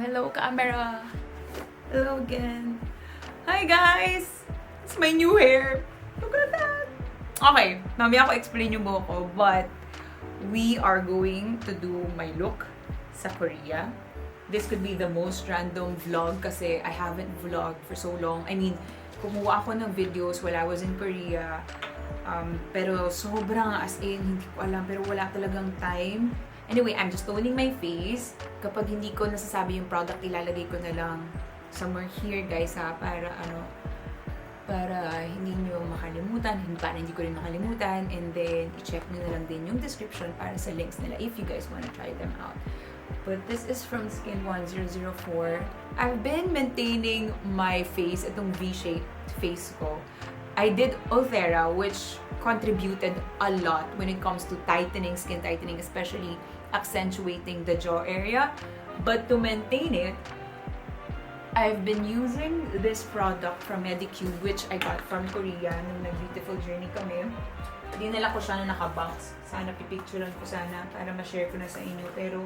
Hello, camera. Hello again. Hi, guys! It's my new hair. Look at that! Okay, mamaya ako explain yung buhok ko, but we are going to do my look sa Korea. This could be the most random vlog kasi I haven't vlogged for so long. I mean, kumuha ako ng videos while I was in Korea. Pero sobrang as in, hindi ko alam, pero wala talagang time. Anyway, I'm just toning my face. Kapag hindi ko nasasabi yung product, ilalagay ko na lang somewhere here, guys, ha, para hindi nyo makalimutan, para hindi ko rin makalimutan, and then i-check nyo na lang din yung description para sa links nila if you guys wanna try them out. But this is from Skin 1004. I've been maintaining my face, itong V-shaped face ko. I did Ulthera, which contributed a lot when it comes to tightening, skin tightening, especially accentuating the jaw area. But to maintain it, I've been using this product from Medicube, which I got from Korea nung nag-beautiful journey kami. Dinala ko siya na naka-box. Sana pipicturean ko sana para ma-share ko na sa inyo. Pero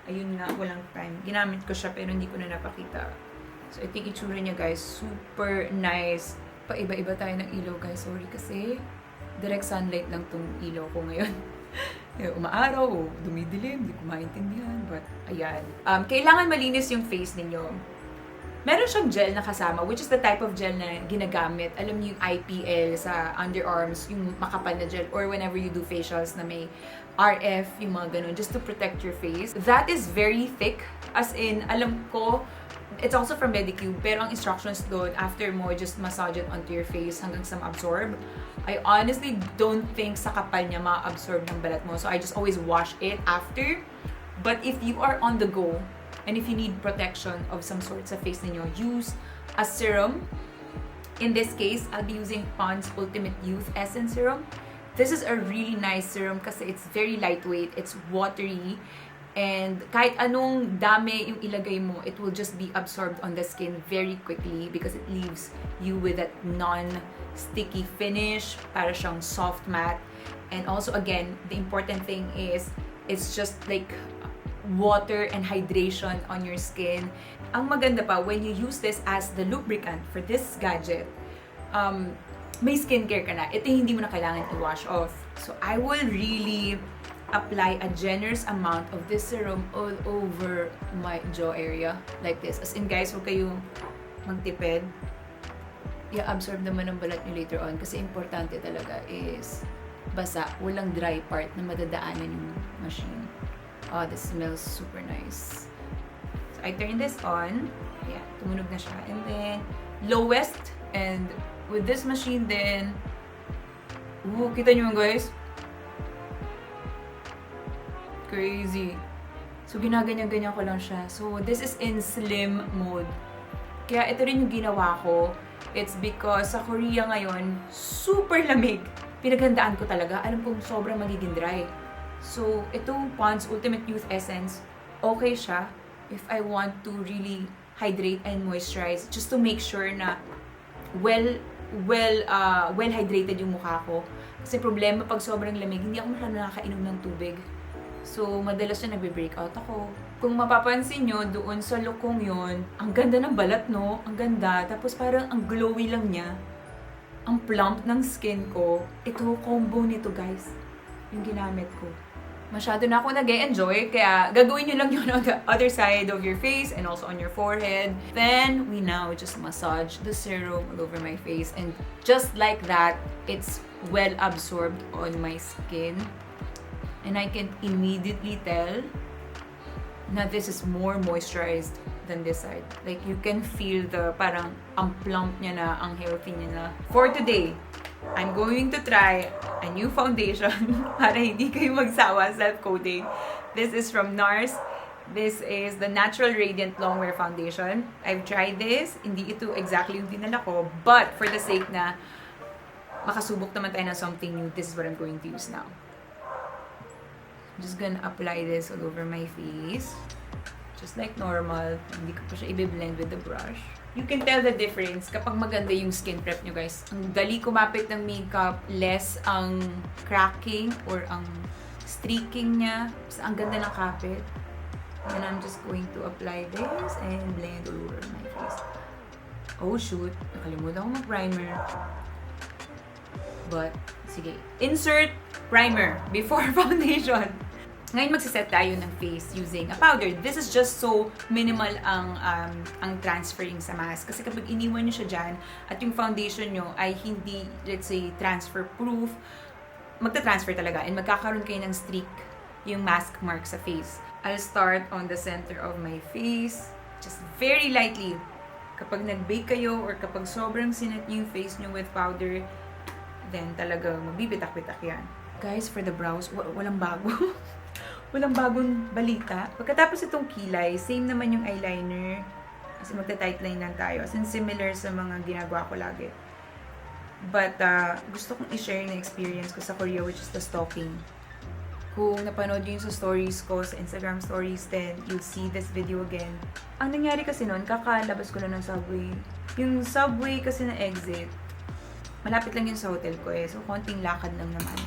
ayun nga, walang time. Ginamit ko siya pero hindi ko na napakita. So ito yung itsura niya, guys. Super nice. Paiba-iba tayo ng ilaw, guys. Sorry kasi direct sunlight lang tong ilaw ko ngayon. Umaaraw, dumidilim, hindi ko maintindihan. But ayan. Kailangan malinis yung face ninyo. Meron siyang gel na kasama, which is the type of gel na ginagamit. Alam niyo yung IPL sa underarms, yung makapal na gel, or whenever you do facials na may RF, yung mga ganun, just to protect your face. That is very thick. As in, alam ko, it's also from Medicube, pero ang instructions doon, after mo, just massage it onto your face hanggang sa ma-absorb. I honestly don't think sa kapal niya ma-absorb ng balat mo. So I just always wash it after. But if you are on the go, and if you need protection of some sort sa face ninyo, use a serum. In this case, I'll be using Pond's Ultimate Youth Essence Serum. This is a really nice serum kasi it's very lightweight, it's watery, and kahit anong dami yung ilagay mo, it will just be absorbed on the skin very quickly because it leaves you with that non-sticky finish, para siyang soft matte. And also, again, the important thing is, it's just like water and hydration on your skin. Ang maganda pa, when you use this as the lubricant for this gadget, may skincare ka na. Ito hindi mo na kailangan i-wash off. So I will really apply a generous amount of this serum all over my jaw area. Like this. As in, guys, huwag kayong magtipid. I-absorb naman ng balat nyo later on kasi importante talaga is basa, walang dry part na madadaanan yung machine. Oh, this smells super nice. So, I turn this on. Yeah, tumunog na siya. And then, lowest. And with this machine then, kita nyo guys? Crazy. So, ginaganyan-ganyan ko lang siya. So, this is in slim mode. Kaya ito rin yung ginawa ko. It's because sa Korea ngayon, super lamig. Pinaghandaan ko talaga. Alam kong sobrang magiging dry. So, itong Pond's Ultimate Youth Essence, okay siya if I want to really hydrate and moisturize just to make sure na well hydrated yung mukha ko. Kasi problema pag sobrang lamig, hindi ako masyadong nakakainom ng tubig. So, madalas na nagbe-breakout ako. Kung mapapansin nyo, doon sa look kong yun, ang ganda ng balat, no? Ang ganda. Tapos parang ang glowy lang niya. Ang plump ng skin ko. Ito, combo nito, guys. Yung ginamit ko. Masyado na ako nag-enjoy, kaya gagawin nyo lang yun on the other side of your face and also on your forehead. Then, we now just massage the serum all over my face. And just like that, it's well absorbed on my skin. And I can immediately tell na this is more moisturized than this side. Like, you can feel the parang ang plump niya na, ang healthy niya na. For today, I'm going to try a new foundation para hindi kayo magsawa self-coating. This is from NARS. This is the Natural Radiant Longwear Foundation. I've tried this. Hindi ito exactly yung dinala ko. But for the sake na makasubok naman tayo ng something new, this is what I'm going to use now. I'm just gonna apply this all over my face. Just like normal. Hindi ko pa siya i-blend with the brush. You can tell the difference kapag maganda yung skin prep nyo, guys. Ang dali kumapit ng makeup, less ang cracking or ang streaking niya. Basta ang ganda ng kapit. And I'm just going to apply this and blend all over my face. Oh shoot, nakalimutan ko mag-primer. But, sige. Insert primer before foundation. Ngayon magsiset tayo ng face using a powder. This is just so minimal ang transferring sa mask. Kasi kapag iniwan nyo siya dyan at yung foundation nyo ay hindi, let's say, transfer proof, magta-transfer talaga and magkakaroon kayo ng streak yung mask mark sa face. I'll start on the center of my face. Just very lightly. Kapag nag-bake kayo or kapag sobrang sinat yung face nyo with powder, then talaga mabibitak-bitak yan. Guys, for the brows, walang bago. Walang bagong balita. Pagkatapos itong kilay, same naman yung eyeliner. Kasi magta-tight line lang tayo. As in, similar sa mga ginagawa ko lagi. But, gusto kong i-share na experience ko sa Korea, which is the stalking. Kung napanood yun sa stories ko, sa Instagram stories, then you'll see this video again. Ang nangyari kasi noon, kakalabas ko na ng subway. Yung subway kasi na exit, malapit lang yun sa hotel ko eh. So, konting lakad lang naman.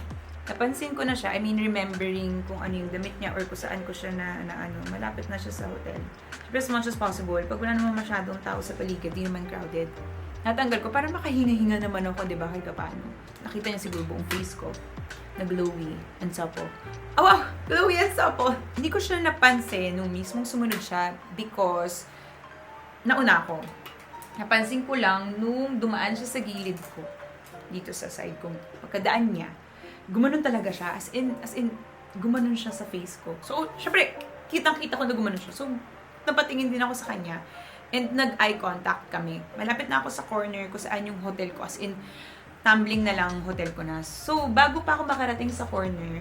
Napansin ko na siya, I mean, remembering kung ano yung damit niya or kung saan ko siya na malapit na siya sa hotel. Siyempre, as much as possible, pag wala naman masyadong tao sa paligid, di naman crowded, natanggal ko, para makahinga-hinga naman ako, di ba, kahit paano. Nakita niya siguro buong face ko, na glowy and supple. Oh, wow! Glowy and supple! Hindi ko siya napansin nung mismong sumunod siya because nauna ako. Napansin ko lang nung dumaan siya sa gilid ko, dito sa side ko, pagkadaan niya, gumanon talaga siya. As in, gumanon siya sa face ko. So, syempre, kitang-kita ko na gumanon siya. So, napatingin din ako sa kanya. And nag-eye contact kami. Malapit na ako sa corner ko saan yung hotel ko. As in, tumbling na lang hotel ko na. So, bago pa ako makarating sa corner,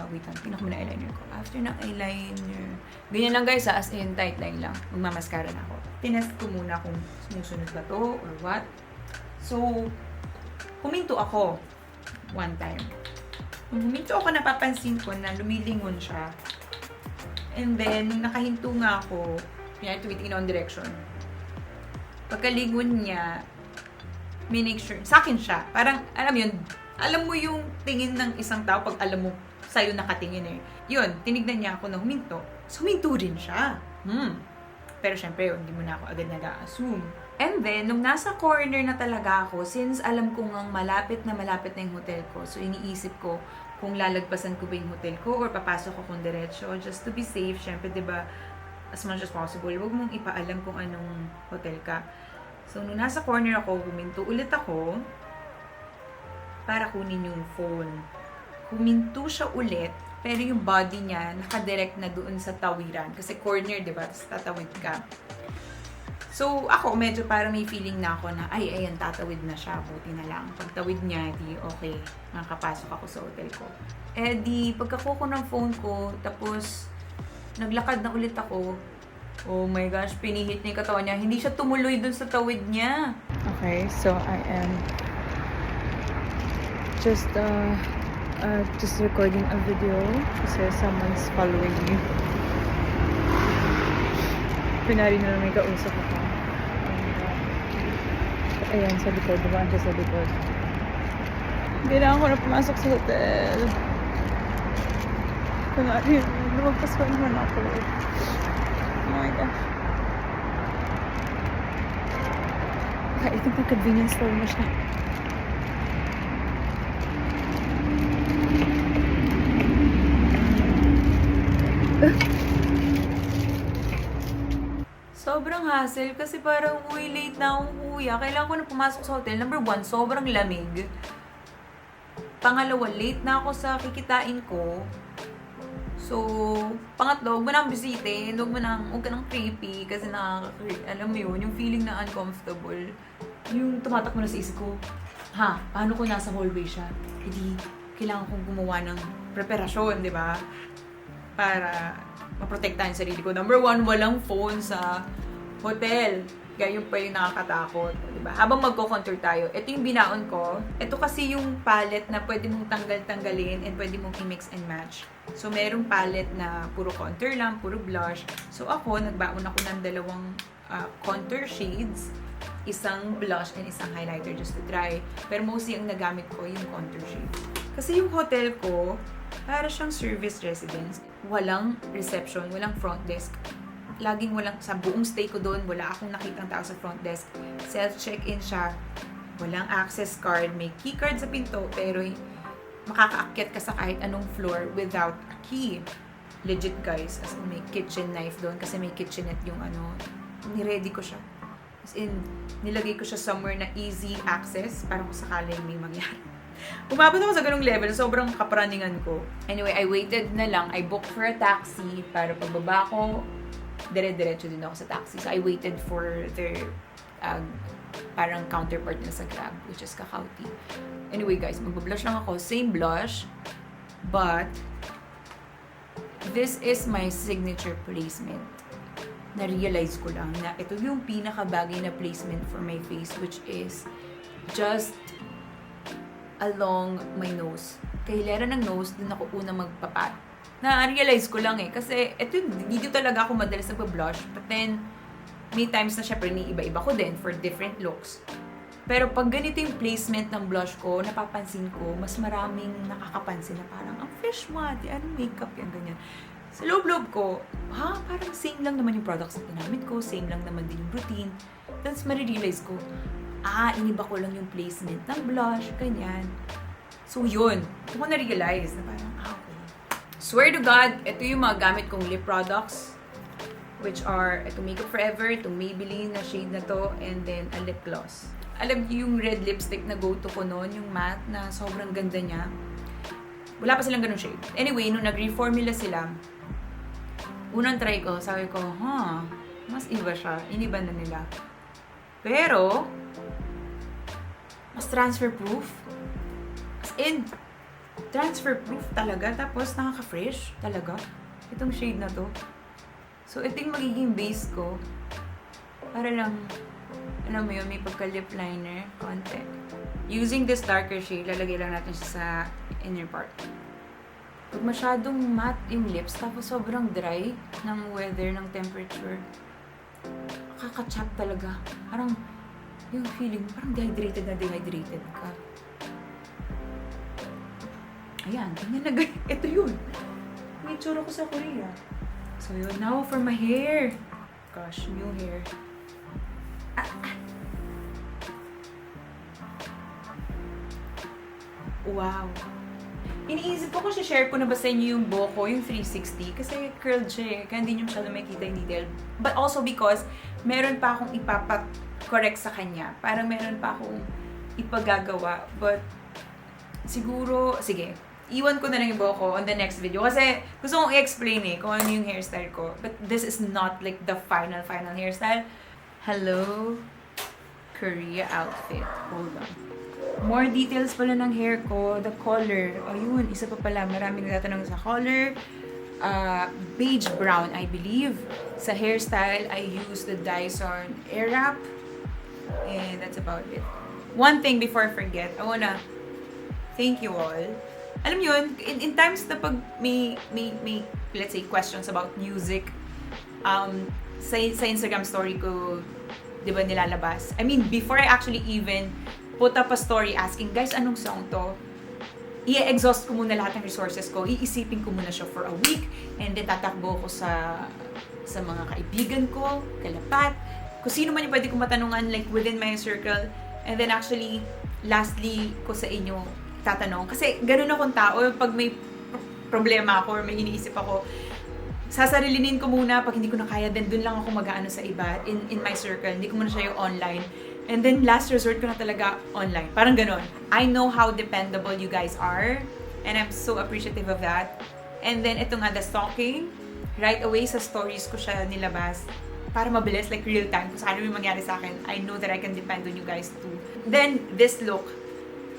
wait lang, pinak mo na eyeliner ko. After ng eyeliner, ganyan lang guys, as in, tight line lang. Magmamaskara na ako. Tinest ko muna kung sumusunod ba to or what. So, huminto ako. One time. Nung huminto ako, napapansin ko na lumilingon siya. And then, nung nakahinto nga ako, pinag tumitingin on direction. Pagkalingon niya, may make sure, sa akin siya. Parang, alam mo yung tingin ng isang tao pag alam mo sa'yo nakatingin eh. Yun, tinignan niya ako na huminto. So, huminto rin siya. Pero syempre, hindi mo na ako agad nag-a-assume. And then, nung nasa corner na talaga ako, since alam ko ngang malapit na yung hotel ko, so iniisip ko kung lalagpasan ko ba yung hotel ko or papasok ko kung diretso, just to be safe, syempre, diba, as much as possible, huwag mong ipaalam kung anong hotel ka. So, nung nasa corner ako, huminto ulit ako para kunin yung phone. Huminto siya ulit, pero yung body niya nakadirect na doon sa tawiran. Kasi corner, diba? Tapos tatawid ka. So, ako, medyo parang may feeling na ako na, ayan, tatawid na siya. Buti na lang. Pagtawid niya, di okay. Nakapasok ako sa hotel ko. Eh, di, pagkakuha ko ng phone ko, tapos, naglakad na ulit ako. Oh my gosh, pinihit niya yung katawan niya. Hindi siya tumuloy dun sa tawid niya. Okay, so I am just recording a video kasi someone's following me. Pinari na lang may kausap ako. Ayan, sa likod. Dumaan siya sa likod. Kailangan ko na pumasok sa hotel. Pinari, lumagpas pa naman ako. Oh my gosh. I think the convenience store na siya. Sobrang hassle kasi parang late na akong kuya. Kailangan ko na pumasok sa hotel. Number 1, sobrang lamig. Pangalawa, late na ako sa kikitain ko. So, pangatlo, huwag mo nang bisite. Huwag ka nang creepy kasi alam mo yun, yung feeling na uncomfortable. Yung tumatakbo na sa isip ko, paano kung nasa hallway siya? Hindi, kailangan kong gumawa ng preparasyon, di ba? Para maprotektahan yung sarili ko. Number 1, walang phone sa hotel. Kaya yun pa yung nakakatakot. Diba? Habang magko-contour tayo, ito yung binaon ko. Ito kasi yung palette na pwede mong tanggal-tanggalin and pwede mong i-mix and match. So, merong palette na puro contour lang, puro blush. So, ako, nagbaon ako ng 2 contour shades, isang blush and isang highlighter just to try. Pero mostly ang nagamit ko yung contour shade. Kasi yung hotel ko, Para siyang service residence. Walang reception, walang front desk. Laging walang, sa buong stay ko doon, wala akong nakitang tao sa front desk. Self-check-in siya. Walang access card. May key card sa pinto, pero makakaakyat ka sa kahit anong floor without a key. Legit guys, as in may kitchen knife doon kasi may kitchenette yung niready ko siya. As in, nilagay ko siya somewhere na easy access para kung sakaling may mangyari. Umabot ako sa ganung level, sobrang kapraningan ko. Anyway, I waited na lang. I booked for a taxi para pagbaba ko, dire-diretso din ako sa taxi. So I waited for their parang counterpart na sa Grab, which is Kakauti. Anyway guys, magbablush lang ako. Same blush, but this is my signature placement. Na-realize ko lang na ito yung pinakabagay na placement for my face, which is just along my nose. Kay hilera ng nose, dun ako una magpapat. Na-realize ko lang kasi ito dito talaga ako madalas nagpa-blush. But then, may times na syempre iba-iba ko din for different looks. Pero pag ganito yung placement ng blush ko, napapansin ko, mas maraming nakakapansin na parang, ang fresh mo, anong makeup yan, ganyan. Sa loob-loob ko, parang same lang naman yung products na ginamit ko, same lang naman din yung routine. Tapos marirealize ko, iniba ko lang yung placement ng blush, ganyan. So yun, ako na-realize na parang, okay. Swear to God, ito yung mga gamit kong lip products, which are itong Makeup Forever, itong Maybelline na shade na to, and then a lip gloss. Alam niyo yung red lipstick na go-to ko noon, yung matte na sobrang ganda niya. Wala pa silang ganun shade. Anyway, nung nag-reformula sila, unang try ko, sabi ko, mas iba siya. Iniba na nila. Pero, mas transfer-proof. As in, transfer-proof talaga. Tapos, nakaka-fresh talaga. Itong shade na to. So, ito yung magiging base ko. Para lang, alam mo yun, may pagka-lip liner, konti. Using this darker shade, lalagay lang natin siya sa inner part. Pag masyadong matte yung lips, tapos sobrang dry ng weather, ng temperature, kakachap talaga. Parang, yung feeling, parang dehydrated ka. Ayan, ganyan na ganyan. Ito yun. May tsura ko sa Korea. So yun, now for my hair. Gosh, new hair. Wow. Iniisip ko kung share ko na ba sa inyo yung buhok ko, yung 360, kasi curled siya kaya hindi nyo masyado makikita yung detail. But also because, meron pa akong ipapakorek sa kanya. Parang meron pa akong ipagagawa. But, siguro, sige, iwan ko na lang yung buhok ko on the next video. Kasi, gusto kong i-explain kung ano yung hairstyle ko. But this is not like the final hairstyle. Hello, Korea outfit. Hold on. More details pala ng hair ko. The color. Ayun, isa pa pala. Maraming nagtatanong sa color. Beige brown, I believe. Sa hairstyle, I use the Dyson Airwrap. And that's about it. One thing before I forget, I wanna thank you all. Alam yun, in times na pag may, let's say, questions about music, sa Instagram story ko, di ba nilalabas? I mean, before I actually even put up a story asking, guys, anong song to? I-exhaust ko muna lahat ng resources ko. Iisipin ko muna siya for a week. And then, tatakbo ko sa mga kaibigan ko, kalapat. Kung sino man yung pwede ko matanungan, like, within my circle. And then, actually, lastly, ko sa inyo tatanong. Kasi, ganun akong tao. Pag may problema ako or may iniisip ako, sasarilinin ko muna. Pag hindi ko na kaya, then dun lang ako mag-aano sa iba in my circle. Hindi ko muna siya yung online. And then, last resort ko na talaga online. Parang ganon. I know how dependable you guys are. And I'm so appreciative of that. And then, ito nga, the stalking. Right away sa stories ko siya nilabas. Para mabilis, like real time. Kung saan may mangyari sa akin, I know that I can depend on you guys too. Then, this look.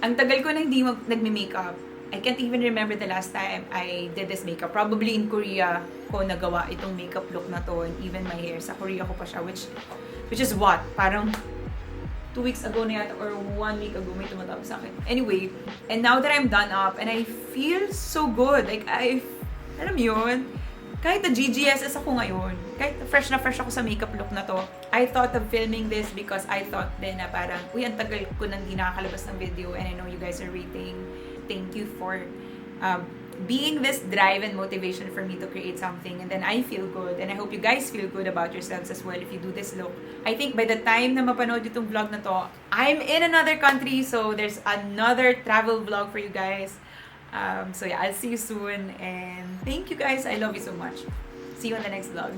Ang tagal ko na hindi nagme-makeup. I can't even remember the last time I did this makeup. Probably in Korea ko nagawa itong makeup look na to. And even my hair. Sa Korea ko pa siya. Which is what? Parang 2 weeks ago na yata or 1 week ago may tumatawag sa akin. Anyway, and now that I'm done up and I feel so good. Like, alam yun, kahit na GGSS ako ngayon, kahit fresh na fresh ako sa makeup look na to, I thought of filming this because I thought din na parang, ang tagal ko nang di nakakalabas ng video and I know you guys are waiting. Thank you for being this drive and motivation for me to create something, and then I feel good, and I hope you guys feel good about yourselves as well if you do this look. I think by the time na mapanood itong vlog na to, I'm in another country, so there's another travel vlog for you guys. So yeah, I'll see you soon, and thank you guys. I love you so much. See you on the next vlog.